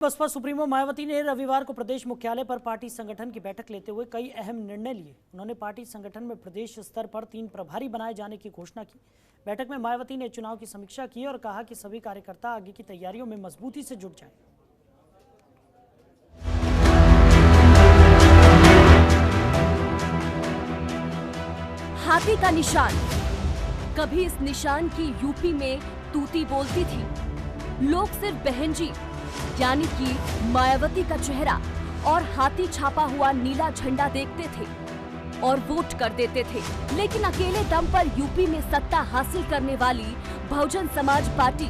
Baspa supremo Mayawati ने रविवार को प्रदेश मुख्यालय पर पार्टी संगठन की बैठक लेते हुए कई अहम निर्णय लिए। उन्होंने पार्टी संगठन में प्रदेश स्तर पर 3 प्रभारी बनाए जाने की घोषणा की। बैठक में मायावती ने चुनाव की समीक्षा की और कहा कि सभी कार्यकर्ता आगे की तैयारियों में मजबूती से जुट जाएं। हाथी का निशान, कभी इस निशान की यूपी में तूती बोलती थी। लोग सिर्फ बहन जी यानी कि मायावती का चेहरा और हाथी छापा हुआ नीला झंडा देखते थे और वोट कर देते थे। लेकिन अकेले दम पर यूपी में सत्ता हासिल करने वाली बहुजन समाज पार्टी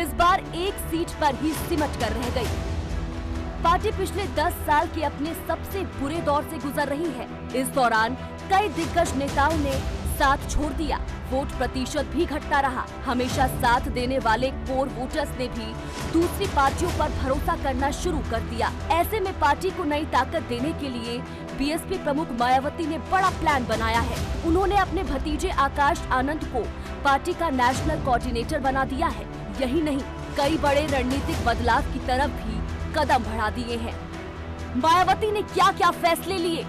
इस बार एक सीट पर ही सिमट कर रह गई। पार्टी पिछले 10 साल के अपने सबसे बुरे दौर से गुजर रही है। इस दौरान कई दिग्गज नेताओं ने साथ छोड़ दिया, वोट प्रतिशत भी घटता रहा। हमेशा साथ देने वाले कोर वोटर्स ने भी दूसरी पार्टियों पर भरोसा करना शुरू कर दिया। ऐसे में पार्टी को नई ताकत देने के लिए बीएसपी प्रमुख मायावती ने बड़ा प्लान बनाया है। उन्होंने अपने भतीजे आकाश आनंद को पार्टी का नेशनल कोऑर्डिनेटर बना दिया है। यही नहीं, कई बड़े रणनीतिक बदलाव की तरफ भी कदम बढ़ा दिए हैं। मायावती ने क्या क्या फैसले लिए?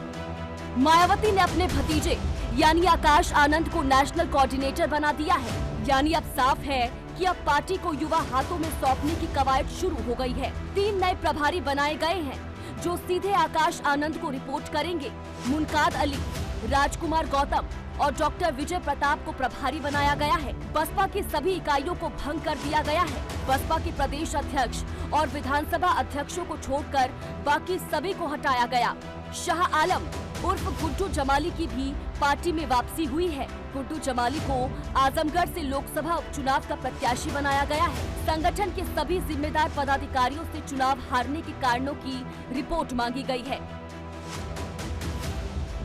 मायावती ने अपने भतीजे यानी आकाश आनंद को नेशनल कोऑर्डिनेटर बना दिया है। यानी अब साफ है कि अब पार्टी को युवा हाथों में सौंपने की कवायद शुरू हो गई है। 3 नए प्रभारी बनाए गए हैं जो सीधे आकाश आनंद को रिपोर्ट करेंगे। मुनकाद अली, राजकुमार गौतम और डॉक्टर विजय प्रताप को प्रभारी बनाया गया है। बसपा की सभी इकाइयों को भंग कर दिया गया है। बसपा के प्रदेश अध्यक्ष और विधानसभा अध्यक्षों को छोड़कर बाकी सभी को हटाया गया। शाह आलम उर्फ गुड्डू जमाली की भी पार्टी में वापसी हुई है। गुड्डू जमाली को आजमगढ़ से लोकसभा उपचुनाव का प्रत्याशी बनाया गया है। संगठन के सभी जिम्मेदार पदाधिकारियों से चुनाव हारने के कारणों की रिपोर्ट मांगी गई है।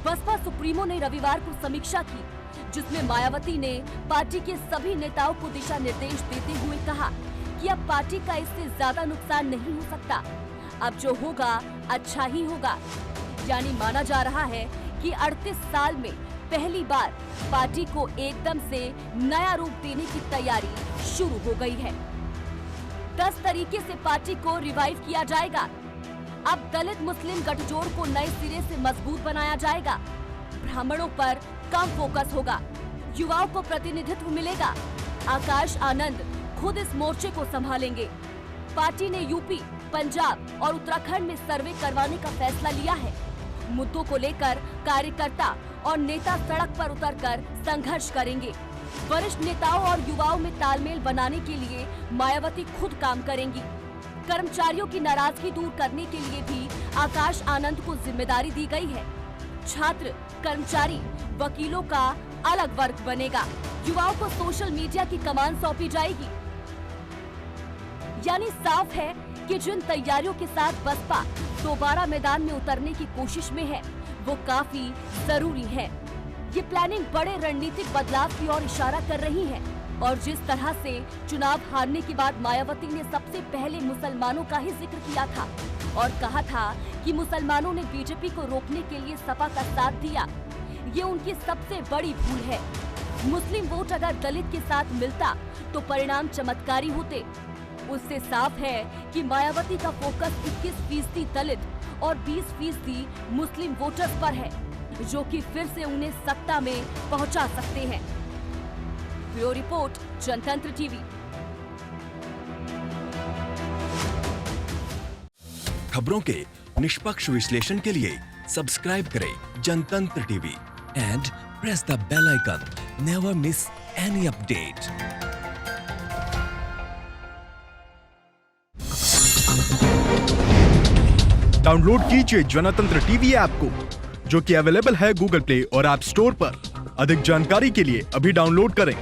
बसपा सुप्रीमो ने रविवार को समीक्षा की, जिसमें मायावती ने पार्टी के सभी नेताओं को दिशा निर्देश देते हुए कहा कि अब पार्टी का इससे ज्यादा नुकसान नहीं हो सकता। अब जो होगा अच्छा ही होगा। यानी माना जा रहा है कि 38 साल में पहली बार पार्टी को एकदम से नया रूप देने की तैयारी शुरू हो गई है। 10 तरीके से पार्टी को रिवाइव किया जाएगा। अब दलित मुस्लिम गठजोड़ को नए सिरे से मजबूत बनाया जाएगा। ब्राह्मणों पर कम फोकस होगा। युवाओं को प्रतिनिधित्व मिलेगा। आकाश आनंद खुद इस मोर्चे को संभालेंगे। पार्टी ने यूपी, पंजाब और उत्तराखंड में सर्वे करवाने का फैसला लिया है। मुद्दों को लेकर कार्यकर्ता और नेता सड़क पर उतरकर संघर्ष करेंगे। वरिष्ठ नेताओं और युवाओं में तालमेल बनाने के लिए मायावती खुद काम करेंगी। कर्मचारियों की नाराजगी दूर करने के लिए भी आकाश आनंद को जिम्मेदारी दी गई है। छात्र, कर्मचारी, वकीलों का अलग वर्ग बनेगा। युवाओं को सोशल मीडिया की कमान सौंपी जाएगी। यानी साफ है कि जिन तैयारियों के साथ बसपा दोबारा मैदान में उतरने की कोशिश में है, वो काफी जरूरी है। ये प्लानिंग बड़े रणनीतिक बदलाव की ओर इशारा कर रही है। और जिस तरह से चुनाव हारने के बाद मायावती ने सबसे पहले मुसलमानों का ही जिक्र किया था और कहा था कि मुसलमानों ने बीजेपी को रोकने के लिए सपा का साथ दिया, ये उनकी सबसे बड़ी भूल है। मुस्लिम वोट अगर दलित के साथ मिलता तो परिणाम चमत्कारी होते। उससे साफ है कि मायावती का फोकस 21% दलित और 20% मुस्लिम वोटर्स पर है, जो कि फिर से उन्हें सत्ता में पहुंचा सकते हैं। Bureau report, Jantantra TV. खबरों के निष्पक्ष विश्लेषण के लिए सब्सक्राइब करें Jantantra TV and press the bell icon. Never miss any update. Download कीजिए जनतंत्र टीवी ऐप को, जो कि अवेलेबल है गूगल प्ले और ऐप स्टोर पर। अधिक जानकारी के लिए अभी डाउनलोड करें।